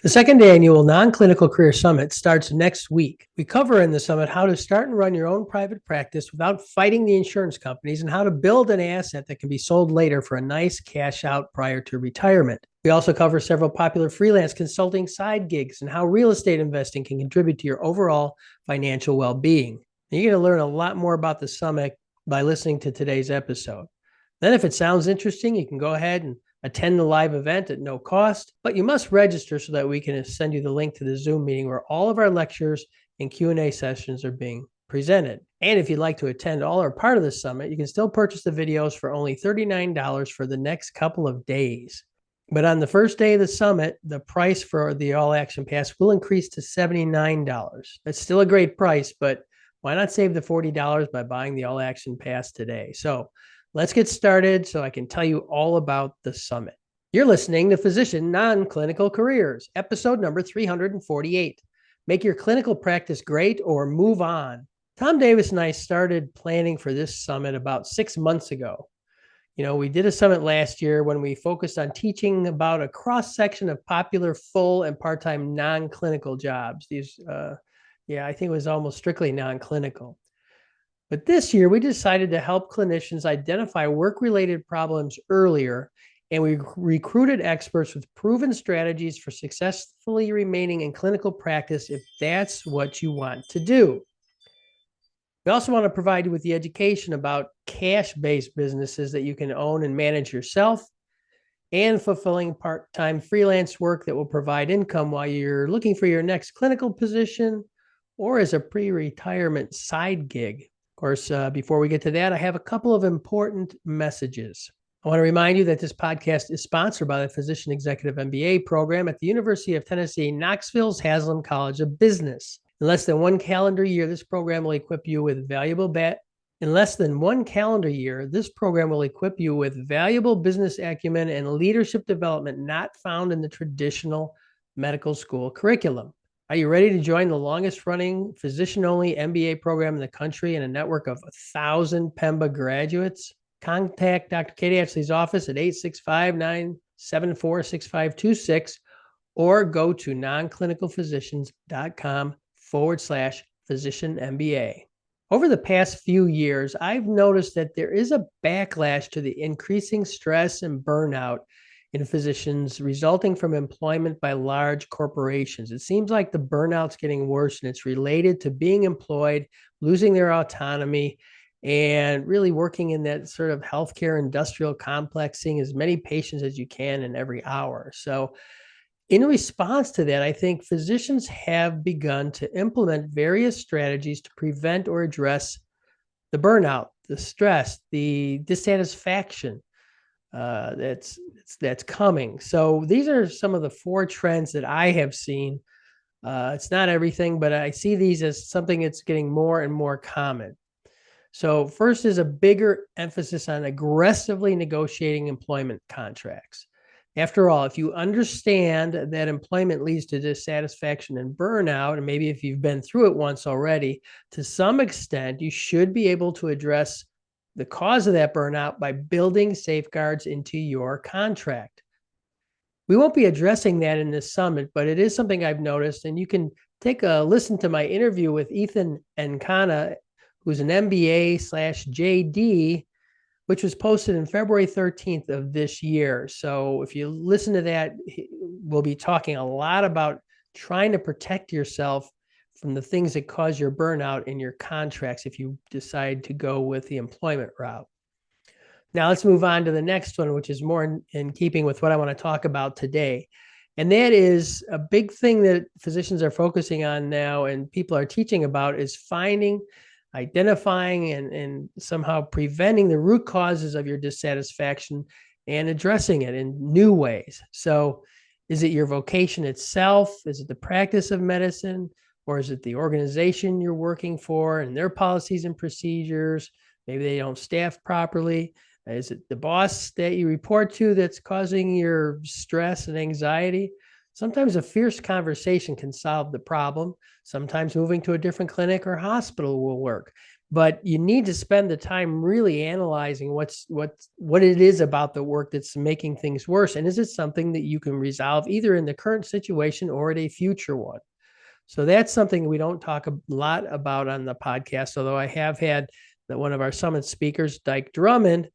The second annual Nonclinical Career Summit starts next week. We cover in the summit how to start and run your own private practice without fighting the insurance companies and how to build an asset that can be sold later for a nice cash out prior to retirement. We also cover several popular freelance consulting side gigs and how real estate investing can contribute to your overall financial well-being. You're going to learn a lot more about the summit by listening to today's episode. Then if it sounds interesting, you can go ahead and attend the live event at no cost, but you must register so that we can send you the link to the Zoom meeting where all of our lectures and Q&A sessions are being presented. And if you'd like to attend all or part of the summit, you can still purchase the videos for only $39 for the next couple of days. But on the first day of the summit, the price for the All Action Pass will increase to $79. That's still a great price, but why not save the $40 by buying the All Action Pass today? So let's get started so I can tell you all about the summit. You're listening to Physician Non-Clinical Careers, episode number 348. Make your clinical practice great or move on. Tom Davis and I started planning for this summit about 6 months ago. We did a summit last year when we focused on teaching about a cross-section of popular full and part-time non-clinical jobs. I think it was almost strictly non-clinical. But this year, we decided to help clinicians identify work-related problems earlier, and we recruited experts with proven strategies for successfully remaining in clinical practice if that's what you want to do. We also want to provide you with the education about cash-based businesses that you can own and manage yourself, and fulfilling part-time freelance work that will provide income while you're looking for your next clinical position or as a pre-retirement side gig. Of course, before we get to that, I have a couple of important messages. I want to remind you that this podcast is sponsored by the Physician Executive MBA program at the University of Tennessee, Knoxville's Haslam College of Business. In less than one calendar year, this program will equip you with valuable business acumen and leadership development not found in the traditional medical school curriculum. Are you ready to join the longest-running physician-only MBA program in the country and a network of 1,000 PEMBA graduates? Contact Dr. Katie Ashley's office at 865-974-6526 or go to nonclinicalphysicians.com/physician MBA. Over the past few years, I've noticed that there is a backlash to the increasing stress and burnout in physicians resulting from employment by large corporations. It seems like the burnout's getting worse, and it's related to being employed, losing their autonomy, and really working in that sort of healthcare industrial complex, seeing as many patients as you can in every hour. So in response to that, I think physicians have begun to implement various strategies to prevent or address the burnout, the stress, the dissatisfaction that's coming. So these are some of the 4 trends that I have seen. It's not everything, but I see these as something that's getting more and more common. So first is a bigger emphasis on aggressively negotiating employment contracts. After all, if you understand that employment leads to dissatisfaction and burnout, and maybe if you've been through it once already, to some extent, you should be able to address the cause of that burnout by building safeguards into your contract. We won't be addressing that in this summit, but it is something I've noticed, and you can take a listen to my interview with Ethan Encana, who's an MBA/JD, which was posted in February 13th of this year. So if you listen to that, we'll be talking a lot about trying to protect yourself from the things that cause your burnout in your contracts if you decide to go with the employment route. Now let's move on to the next one, which is more in keeping with what I want to talk about today. And that is a big thing that physicians are focusing on now and people are teaching about is identifying and somehow preventing the root causes of your dissatisfaction and addressing it in new ways. So is it your vocation itself? Is it the practice of medicine? Or is it the organization you're working for and their policies and procedures? Maybe they don't staff properly. Is it the boss that you report to that's causing your stress and anxiety? Sometimes a fierce conversation can solve the problem. Sometimes moving to a different clinic or hospital will work. but you need to spend the time really analyzing what it is about the work that's making things worse. And is it something that you can resolve either in the current situation or at a future one? So that's something we don't talk a lot about on the podcast, although I have had one of our summit speakers, Dyke Drummond,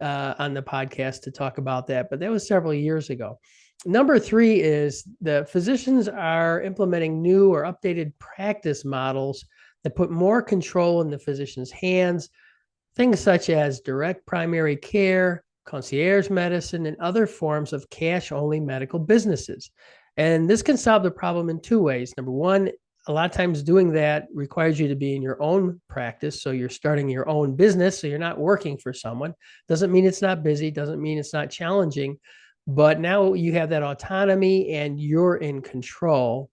on the podcast to talk about that, but that was several years ago. Number 3 is the physicians are implementing new or updated practice models that put more control in the physician's hands, things such as direct primary care, concierge medicine, and other forms of cash-only medical businesses. And this can solve the problem in 2 ways. Number 1, a lot of times doing that requires you to be in your own practice. So you're starting your own business. So you're not working for someone. Doesn't mean it's not busy. Doesn't mean it's not challenging. But now you have that autonomy and you're in control.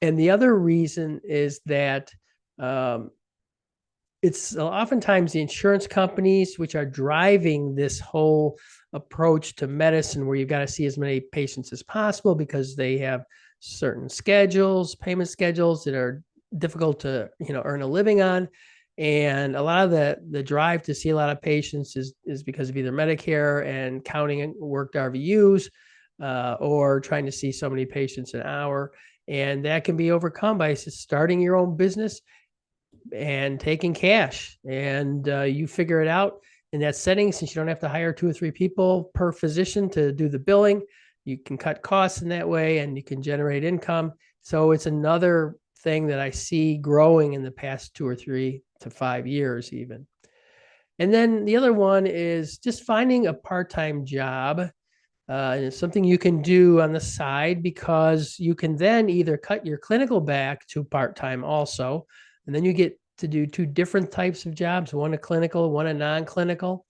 And the other reason is that it's oftentimes the insurance companies which are driving this whole approach to medicine where you've got to see as many patients as possible because they have certain schedules, payment schedules that are difficult to, earn a living on. And a lot of the drive to see a lot of patients is because of either Medicare and counting worked RVUs or trying to see so many patients an hour. And that can be overcome by starting your own business and taking cash, and you figure it out in that setting. Since you don't have to hire 2 or 3 people per physician to do the billing, you can cut costs in that way and you can generate income. So it's another thing that I see growing in the past 2 or 3 to 5 years even. And then the other one is just finding a part-time job. And it's something you can do on the side because you can then either cut your clinical back to part-time also, and then you get to do 2 different types of jobs, one a clinical, one a non-clinical.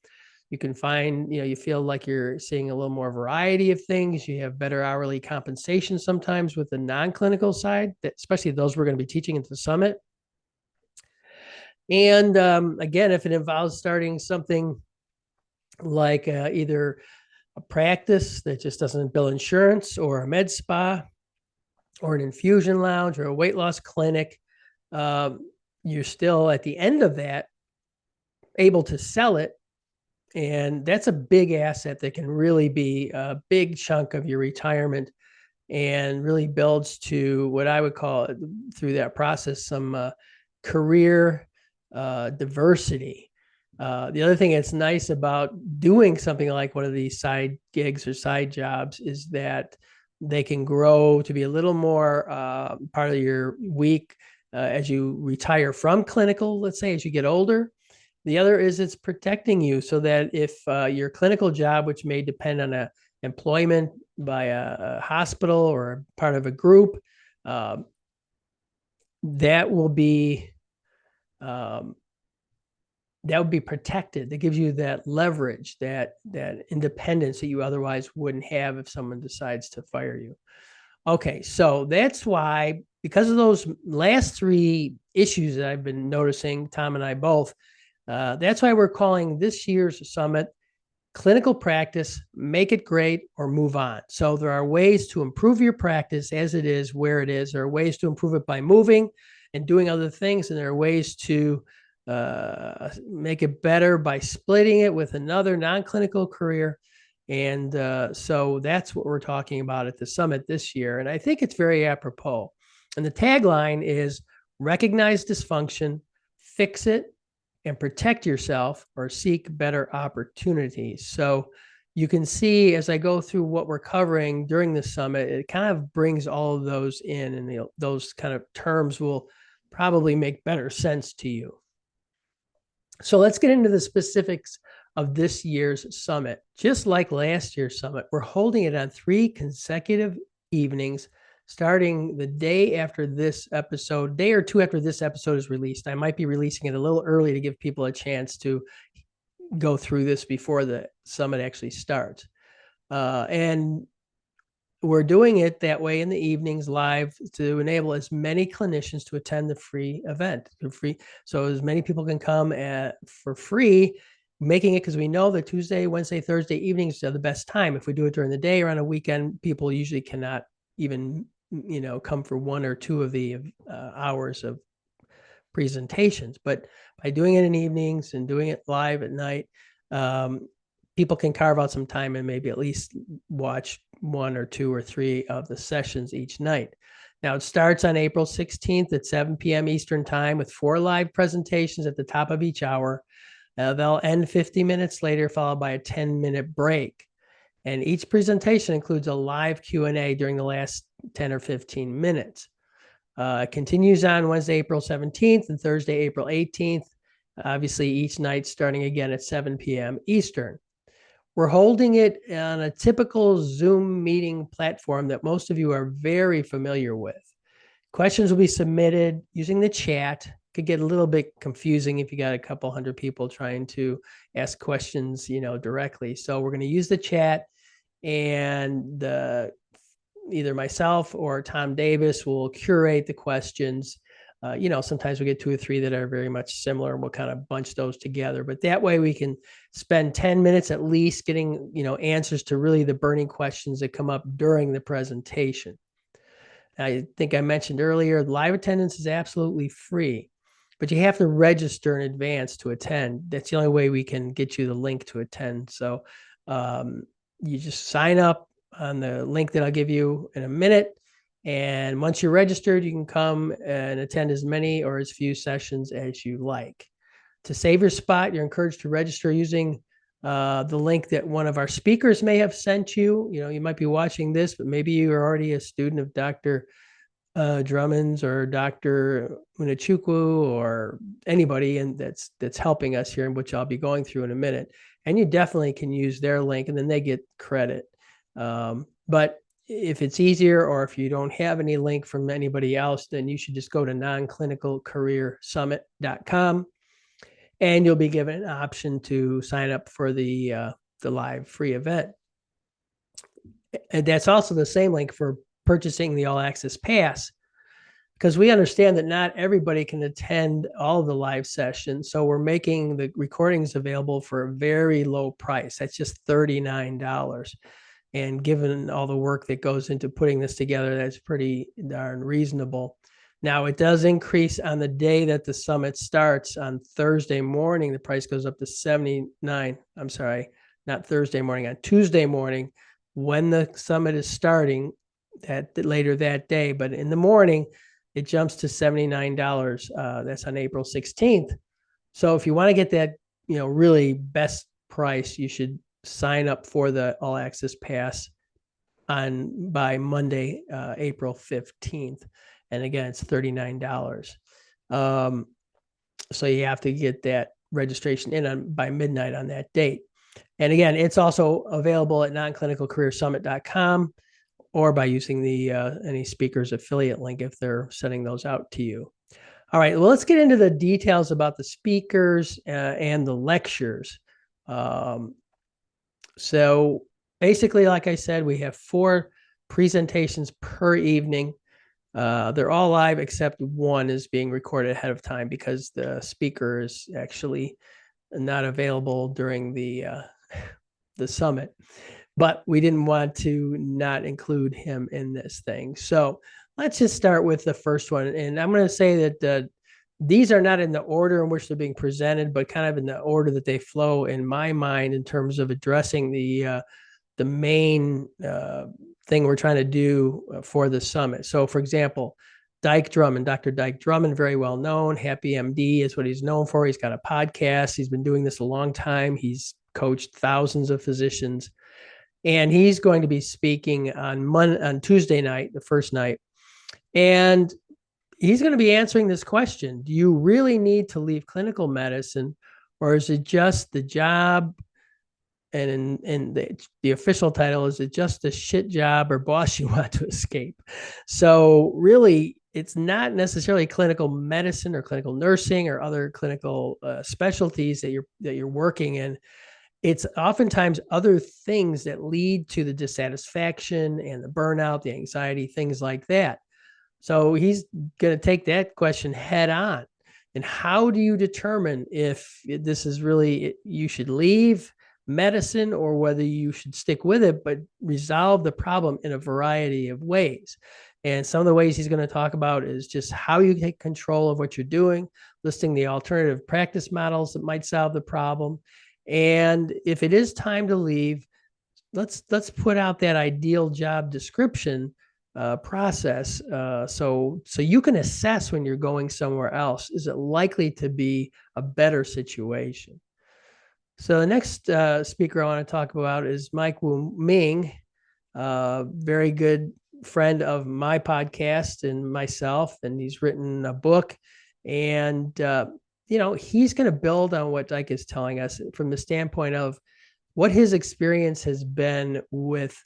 You can find, you feel like you're seeing a little more variety of things. You have better hourly compensation sometimes with the non-clinical side, especially those we're going to be teaching at the summit. And again, if it involves starting something like either a practice that just doesn't bill insurance or a med spa or an infusion lounge or a weight loss clinic, you're still at the end of that able to sell it. And that's a big asset that can really be a big chunk of your retirement and really builds to what I would call through that process some career diversity. The other thing that's nice about doing something like one of these side gigs or side jobs is that they can grow to be a little more part of your week as you retire from clinical, let's say, as you get older. The other is it's protecting you so that if your clinical job, which may depend on a employment by a hospital or part of a group, that will be protected. That gives you that leverage, that independence that you otherwise wouldn't have if someone decides to fire you. Okay, so that's why, because of those last 3 issues that I've been noticing, Tom and I both, that's why we're calling this year's summit Clinical Practice, Make It Great or Move On. So there are ways to improve your practice as it is, where it is. There are ways to improve it by moving and doing other things. And there are ways to make it better by splitting it with another non-clinical career. And so that's what we're talking about at the summit this year. And I think it's very apropos. And the tagline is recognize dysfunction, fix it, and protect yourself or seek better opportunities. So you can see as I go through what we're covering during the summit, it kind of brings all of those in, and those kind of terms will probably make better sense to you. So let's get into the specifics of this year's summit. Just like last year's summit, we're holding it on 3 consecutive evenings, starting the day after this episode, day or 2 after this episode is released. I might be releasing it a little early to give people a chance to go through this before the summit actually starts. And we're doing it that way in the evenings live to enable as many clinicians to attend the free event. So as many people can come for free, making it, because we know that Tuesday, Wednesday, Thursday evenings are the best time. If we do it during the day or on a weekend, people usually cannot even come for 1 or 2 of the hours of presentations. But by doing it in evenings and doing it live at night, people can carve out some time and maybe at least watch 1 or 2 or 3 of the sessions each night. Now, it starts on April 16th at 7 p.m. Eastern Time with 4 live presentations at the top of each hour. They'll end 50 minutes later, followed by a 10-minute break. And each presentation includes a live Q&A during the last 10 or 15 minutes. It continues on Wednesday, April 17th and Thursday, April 18th. Obviously, each night starting again at 7 p.m. Eastern. We're holding it on a typical Zoom meeting platform that most of you are very familiar with. Questions will be submitted using the chat. Could get a little bit confusing if you got a couple hundred people trying to ask questions, directly. So we're going to use the chat, and either myself or Tom Davis will curate the questions. Sometimes we get 2 or 3 that are very much similar, and we'll kind of bunch those together. But that way we can spend 10 minutes at least getting, answers to really the burning questions that come up during the presentation. I think I mentioned earlier, live attendance is absolutely free, but you have to register in advance to attend. That's the only way we can get you the link to attend. So you just sign up on the link that I'll give you in a minute. And once you're registered, you can come and attend as many or as few sessions as you like. To save your spot, you're encouraged to register using the link that one of our speakers may have sent you. You might be watching this, but maybe you're already a student of Dr. Drummond's or Dr. Unachukwu or anybody that's helping us here, and which I'll be going through in a minute. And you definitely can use their link, and then they get credit. But if it's easier, or if you don't have any link from anybody else, then you should just go to nonclinicalcareersummit.com, and you'll be given an option to sign up for the live free event. And that's also the same link for purchasing the All Access Pass, because we understand that not everybody can attend all of the live sessions. So we're making the recordings available for a very low price. That's just $39. And given all the work that goes into putting this together, that's pretty darn reasonable. Now, it does increase on the day that the summit starts. On Thursday morning, the price goes up to $79. I'm sorry, not Thursday morning, on Tuesday morning, when the summit is starting later that day. But in the morning, it jumps to $79. That's on April 16th. So if you want to get that, really best price, you should sign up for the All Access Pass by Monday, April 15th. And again, it's $39. So you have to get that registration in by midnight on that date. And again, it's also available at nonclinicalcareersummit.com, or by using the any speaker's affiliate link if they're sending those out to you. All right, well, let's get into the details about the speakers and the lectures. So basically, like I said, we have 4 presentations per evening. They're all live except one is being recorded ahead of time because the speaker is actually not available during the summit. But we didn't want to not include him in this thing. So let's just start with the first one. And I'm going to say that these are not in the order in which they're being presented, but kind of in the order that they flow in my mind in terms of addressing the main thing we're trying to do for the summit. So, for example, Dr. Dyke Drummond, very well known. Happy MD is what he's known for. He's got a podcast. He's been doing this a long time. He's coached thousands of physicians. And he's going to be speaking on Tuesday night, the first night. And he's going to be answering this question: do you really need to leave clinical medicine, or is it just the job? And in the official title, is it just a shit job or boss you want to escape? So really, it's not necessarily clinical medicine or clinical nursing or other clinical specialties that you're working in. It's oftentimes other things that lead to the dissatisfaction and the burnout, the anxiety, things like that. So he's going to take that question head on. And how do you determine if this is really, you should leave medicine or whether you should stick with it, but resolve the problem in a variety of ways? And some of the ways he's going to talk about is just how you take control of what you're doing, listing the alternative practice models that might solve the problem. And if it is time to leave, let's put out that ideal job description process, so you can assess when you're going somewhere else, is it likely to be a better situation. So the next speaker I want to talk about is Mike Wu Ming, very good friend of my podcast and myself, and he's written a book. And he's going to build on what Ike is telling us from the standpoint of what his experience has been with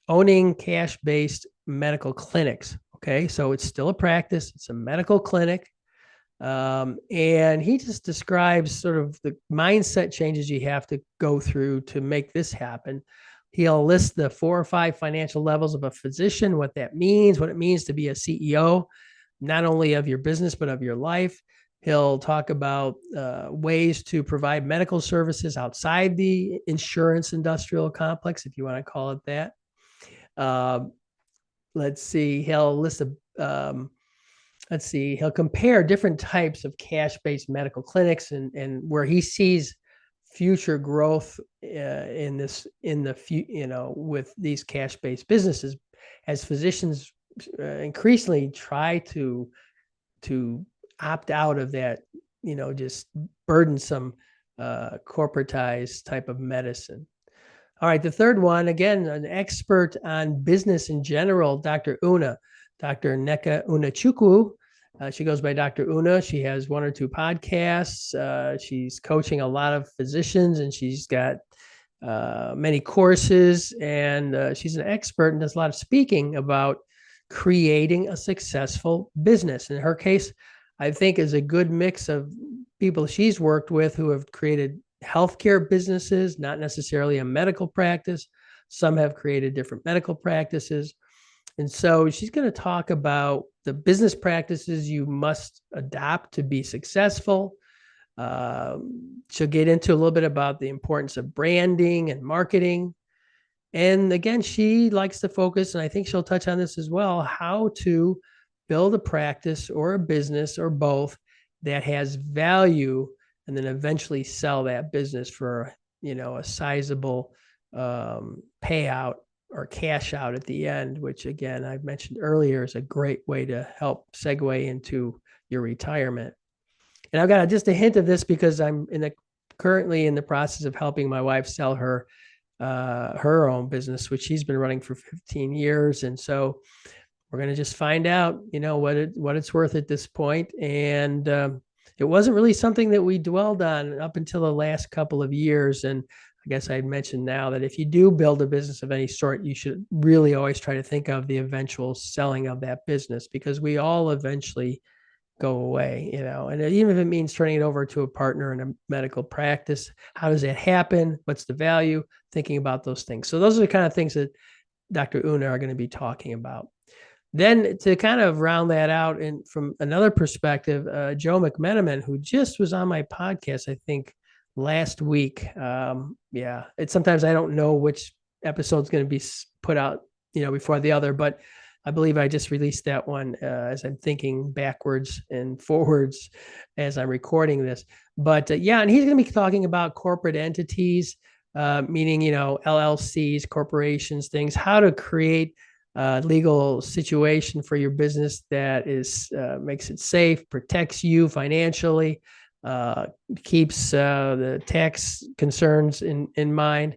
owning cash-based medical clinics. Okay, so it's still a practice, it's a medical clinic. And he just describes sort of the mindset changes you have to go through to make this happen. He'll list the 4 or 5 financial levels of a physician, what that means, what it means to be a CEO, not only of your business, but of your life. He'll talk about ways to provide medical services outside the insurance industrial complex, if you want to call it that. Let's see, he'll list he'll compare different types of cash-based medical clinics and where he sees future growth with these cash-based businesses as physicians increasingly try to opt out of that, just burdensome corporatized type of medicine. All right, the third one, again, an expert on business in general, Dr. Neka Unachukwu. She goes by Dr. Una. She has 1 or 2 podcasts. She's coaching a lot of physicians, and she's got many courses, and she's an expert and does a lot of speaking about creating a successful business. In her case, I think is a good mix of people she's worked with who have created healthcare businesses, not necessarily a medical practice. Some have created different medical practices. And so she's going to talk about the business practices you must adopt to be successful. She'll get into a little bit about the importance of branding and marketing. And again, she likes to focus, and I think she'll touch on this as well, how to build a practice or a business or both that has value, and then eventually sell that business for, a sizable payout or cash out at the end, which again, I've mentioned earlier, is a great way to help segue into your retirement. And I've got just a hint of this because I'm currently in the process of helping my wife sell her own business, which she's been running for 15 years. And so we're going to just find out, what it's worth at this point. And it wasn't really something that we dwelled on up until the last couple of years. And I guess I'd mentioned now that if you do build a business of any sort, you should really always try to think of the eventual selling of that business, because we all eventually go away, and even if it means turning it over to a partner in a medical practice, how does that happen? What's the value? Thinking about those things. So those are the kind of things that Dr. Una are going to be talking about. Then to kind of round that out, and from another perspective, Joe McMenamin, who just was on my podcast, I think last week. It's sometimes I don't know which episode's going to be put out, before the other, but I believe I just released that one as I'm thinking backwards and forwards as I'm recording this. But and he's going to be talking about corporate entities, meaning, LLCs, corporations, things, how to create legal situation for your business that is makes it safe, protects you financially, keeps the tax concerns in mind.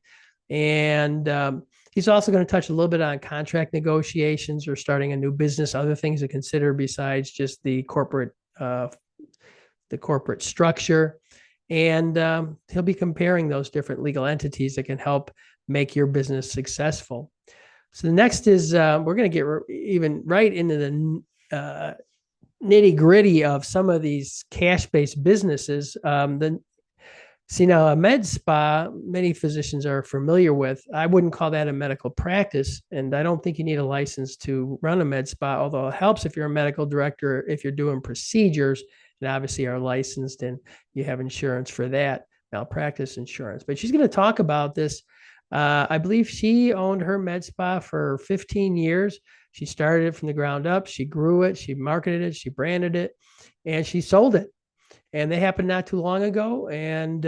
And he's also going to touch a little bit on contract negotiations or starting a new business, other things to consider besides just the corporate structure. And he'll be comparing those different legal entities that can help make your business successful. So the next is we're going to get even right into the nitty gritty of some of these cash-based businesses. Now a med spa, many physicians are familiar with. I wouldn't call that a medical practice, and I don't think you need a license to run a med spa, although it helps if you're a medical director, if you're doing procedures and obviously are licensed and you have insurance for that, malpractice insurance. But she's going to talk about this. I believe she owned her med spa for 15 years. She started it from the ground up. She grew it. She marketed it. She branded it, and she sold it. And they happened not too long ago. And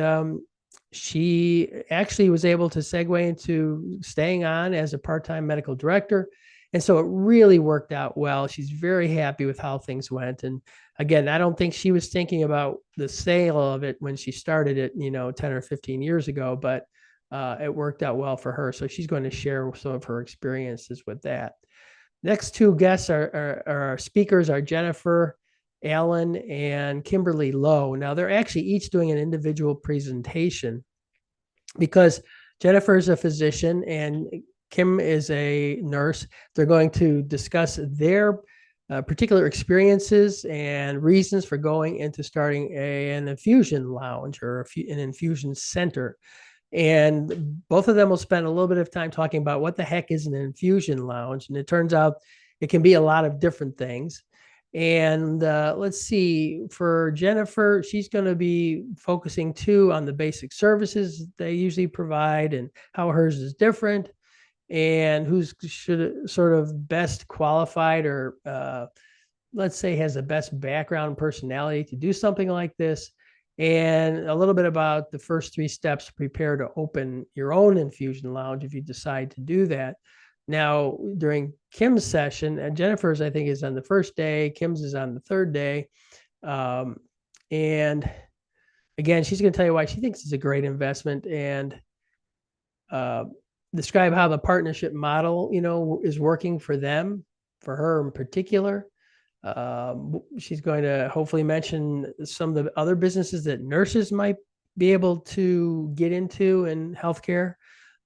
she actually was able to segue into staying on as a part-time medical director. And so it really worked out well. She's very happy with how things went. And again, I don't think she was thinking about the sale of it when she started it, 10 or 15 years ago, but it worked out well for her. So she's going to share some of her experiences with that. Next two guests are speakers are Jennifer Allen and Kimberly Lowe. Now they're actually each doing an individual presentation because Jennifer is a physician and Kim is a nurse. They're going to discuss their particular experiences and reasons for going into starting an infusion lounge or an infusion center. And both of them will spend a little bit of time talking about what the heck is an infusion lounge. And it turns out it can be a lot of different things. And let's see, for Jennifer, she's going to be focusing too on the basic services they usually provide and how hers is different and who's should sort of best qualified or let's say has the best background personality to do something like this, and a little bit about the first 3 steps to prepare to open your own infusion lounge if you decide to do that. Now, during Kim's session, and Jennifer's, I think, is on the first day, Kim's is on the third day. And again, she's going to tell you why she thinks it's a great investment and describe how the partnership model, is working for them, for her in particular. She's going to hopefully mention some of the other businesses that nurses might be able to get into in healthcare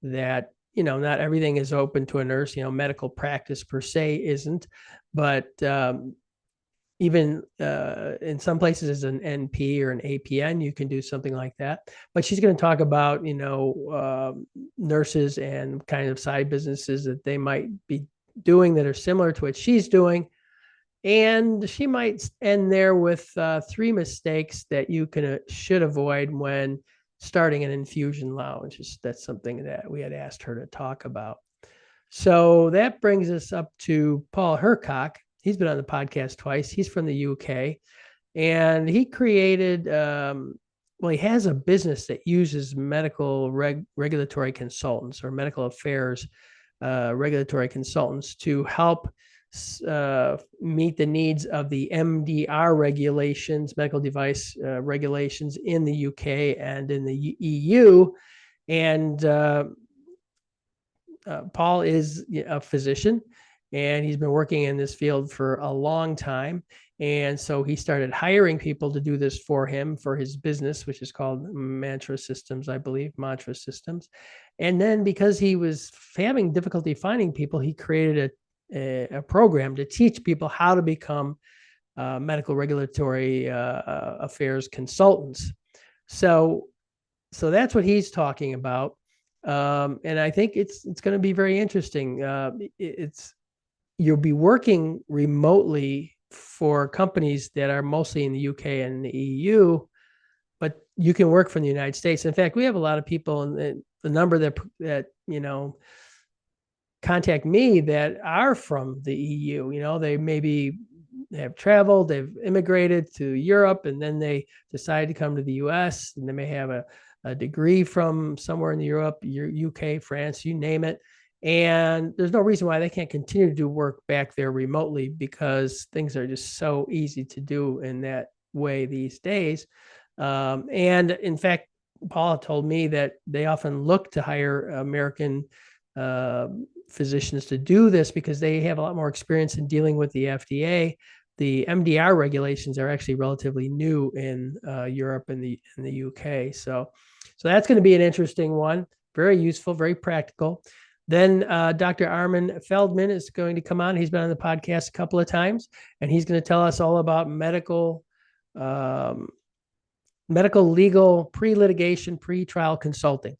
that, not everything is open to a nurse, medical practice per se isn't, but even in some places as an NP or an APN, you can do something like that. But she's going to talk about, nurses and kind of side businesses that they might be doing that are similar to what she's doing. And she might end there with 3 mistakes that you should avoid when starting an infusion lounge. That's something that we had asked her to talk about. So that brings us up to Paul Hercock. He's been on the podcast twice. He's from the UK, and he created, he has a business that uses medical regulatory consultants or medical affairs regulatory consultants to help meet the needs of the MDR regulations, medical device regulations in the UK and in the EU. And Paul is a physician, and he's been working in this field for a long time. And so he started hiring people to do this for him, for his business, which is called Mantra Systems, I believe, Mantra Systems. And then because he was having difficulty finding people, he created a program to teach people how to become medical regulatory affairs consultants. So that's what he's talking about. And I think it's going to be very interesting. You'll be working remotely for companies that are mostly in the UK and the EU, but you can work from the United States. In fact, we have a lot of people, and the number that contact me that are from the EU. They maybe have traveled, they've immigrated to Europe, and then they decide to come to the US, and they may have a degree from somewhere in Europe, UK, France, you name it. And there's no reason why they can't continue to do work back there remotely, because things are just so easy to do in that way these days. And in fact, Paul told me that they often look to hire American physicians to do this because they have a lot more experience in dealing with the FDA. The MDR regulations are actually relatively new in Europe and the UK. So that's going to be an interesting one. Very useful, very practical. Then Dr. Armin Feldman is going to come on. He's been on the podcast a couple of times, and he's going to tell us all about medical legal pre-litigation, pre-trial consulting.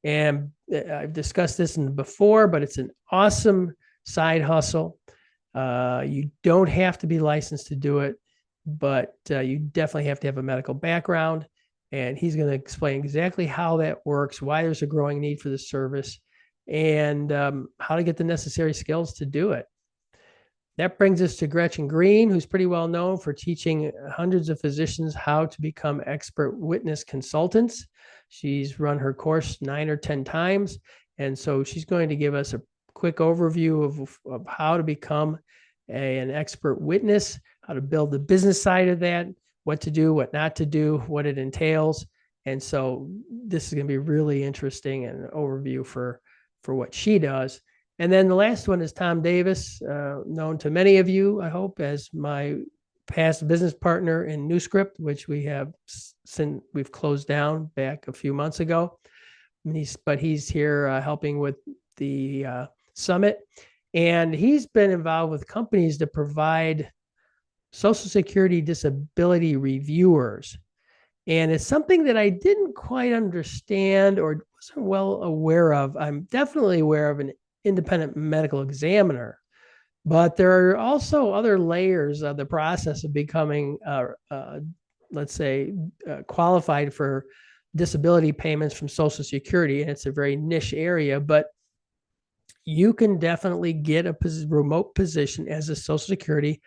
And I've discussed this before, but it's an awesome side hustle. You don't have to be licensed to do it, but you definitely have to have a medical background. And he's going to explain exactly how that works, why there's a growing need for the service, and how to get the necessary skills to do it. That brings us to Gretchen Green, who's pretty well known for teaching hundreds of physicians how to become expert witness consultants. She's run her course 9 or 10 times. And so she's going to give us a quick overview of how to become an expert witness, how to build the business side of that, what to do, what not to do, what it entails. And so this is going to be really interesting and an overview for what she does. And then the last one is Tom Davis, known to many of you, I hope, as my past business partner in NewScript, which we've closed down back a few months ago. But he's here helping with the summit. And he's been involved with companies to provide Social Security disability reviewers. And it's something that I didn't quite understand or wasn't well aware of. I'm definitely aware of an independent medical examiner, but there are also other layers of the process of becoming, let's say, qualified for disability payments from Social Security. And it's a very niche area, but you can definitely get a remote position as a Social Security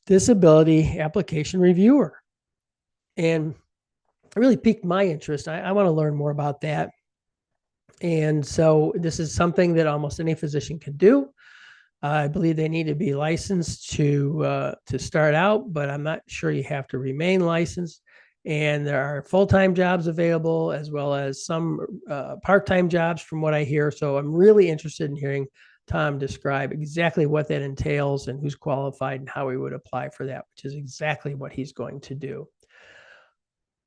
disability application reviewer. And it really piqued my interest. I want to learn more about that. And so this is something that almost any physician can do. I believe they need to be licensed to start out, but I'm not sure you have to remain licensed. And there are full-time jobs available as well as some part-time jobs from what I hear. So I'm really interested in hearing Tom describe exactly what that entails and who's qualified and how he would apply for that, which is exactly what he's going to do.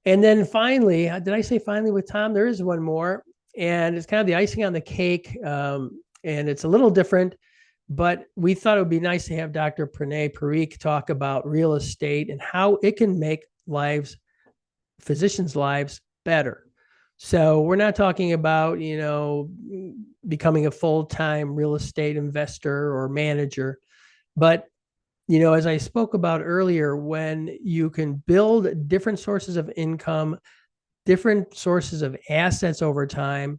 And then finally, did I say finally with Tom? There is one more, and it's kind of the icing on the cake, and it's a little different, but we thought it would be nice to have Dr. Pranay Parikh talk about real estate and how it can make physicians' lives better. So we're not talking about, becoming a full-time real estate investor or manager, but as I spoke about earlier, when you can build different sources of income, different sources of assets over time,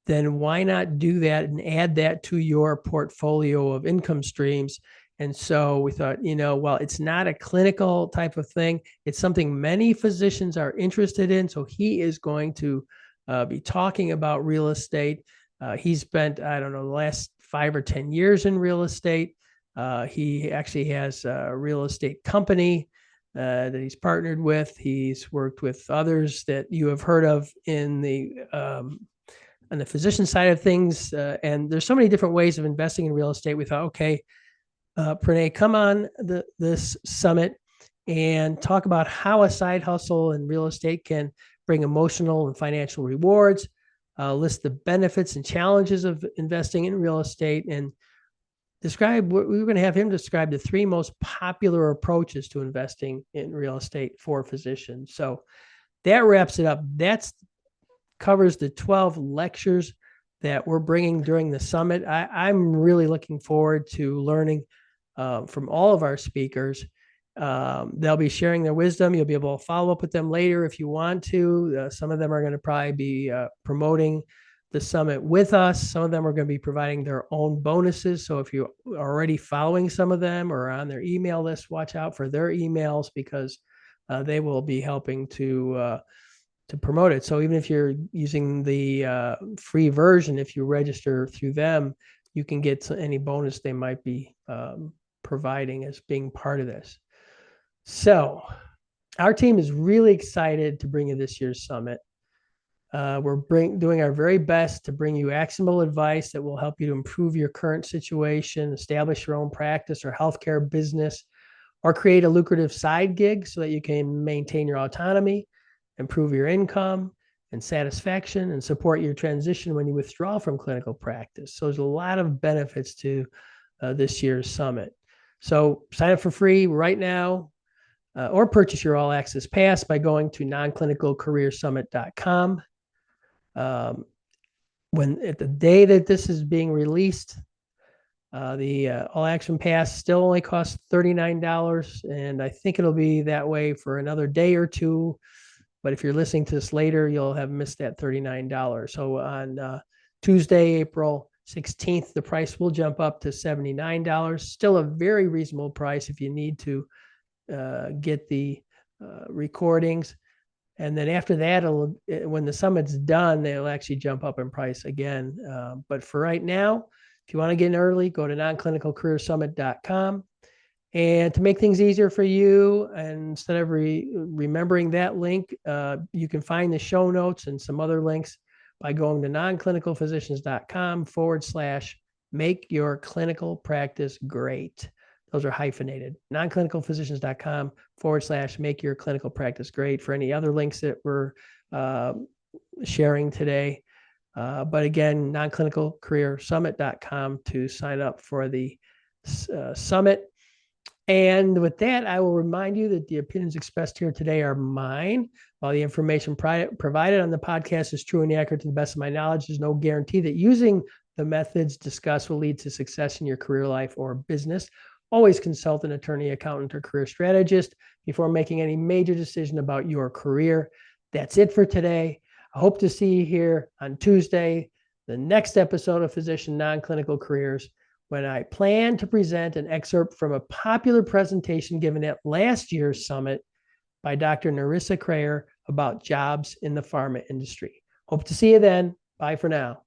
then why not do that and add that to your portfolio of income streams? And so we thought, while it's not a clinical type of thing, it's something many physicians are interested in. So he is going to be talking about real estate. He spent, I don't know, the last 5 or 10 years in real estate. He actually has a real estate company that he's partnered with. He's worked with others that you have heard of on the physician side of things. And there's so many different ways of investing in real estate. We thought, okay, Pranay, come on this summit and talk about how a side hustle in real estate can bring emotional and financial rewards, list the benefits and challenges of investing in real estate, and we were going to have him describe the 3 most popular approaches to investing in real estate for physicians. So that wraps it up. That covers the 12 lectures that we're bringing during the summit. I'm really looking forward to learning from all of our speakers. They'll be sharing their wisdom. You'll be able to follow up with them later if you want to. Some of them are going to probably be promoting the summit with us. Some of them are going to be providing their own bonuses. So if you're already following some of them or on their email list, watch out for their emails because they will be helping to promote it. So even if you're using the free version, if you register through them, you can get any bonus they might be providing as being part of this. So our team is really excited to bring you this year's summit. We're doing our very best to bring you actionable advice that will help you to improve your current situation, establish your own practice or healthcare business, or create a lucrative side gig so that you can maintain your autonomy, improve your income and satisfaction, and support your transition when you withdraw from clinical practice. So there's a lot of benefits to this year's summit. So sign up for free right now or purchase your all access pass by going to nonclinicalcareersummit.com. At the day that this is being released, the all action pass still only costs $39, and I think it'll be that way for another day or two. But if you're listening to this later, you'll have missed that $39. So on Tuesday, April 16th, the price will jump up to $79. Still a very reasonable price if you need to get the recordings. And then after that, when the summit's done, they'll actually jump up in price again. But for right now, if you want to get in early, go to nonclinicalcareersummit.com. And to make things easier for you, and instead of remembering that link, you can find the show notes and some other links by going to nonclinicalphysicians.com/make your clinical practice great. Those are hyphenated. nonclinicalphysicians.com/make your clinical practice great for any other links that we're sharing today. But again, nonclinicalcareersummit.com to sign up for the summit. And with that, I will remind you that the opinions expressed here today are mine. While the information provided on the podcast is true and accurate to the best of my knowledge, there's no guarantee that using the methods discussed will lead to success in your career life or business. Always consult an attorney, accountant, or career strategist before making any major decision about your career. That's it for today. I hope to see you here on Tuesday, the next episode of Physician Non-Clinical Careers, when I plan to present an excerpt from a popular presentation given at last year's summit by Dr. Narissa Crayer about jobs in the pharma industry. Hope to see you then. Bye for now.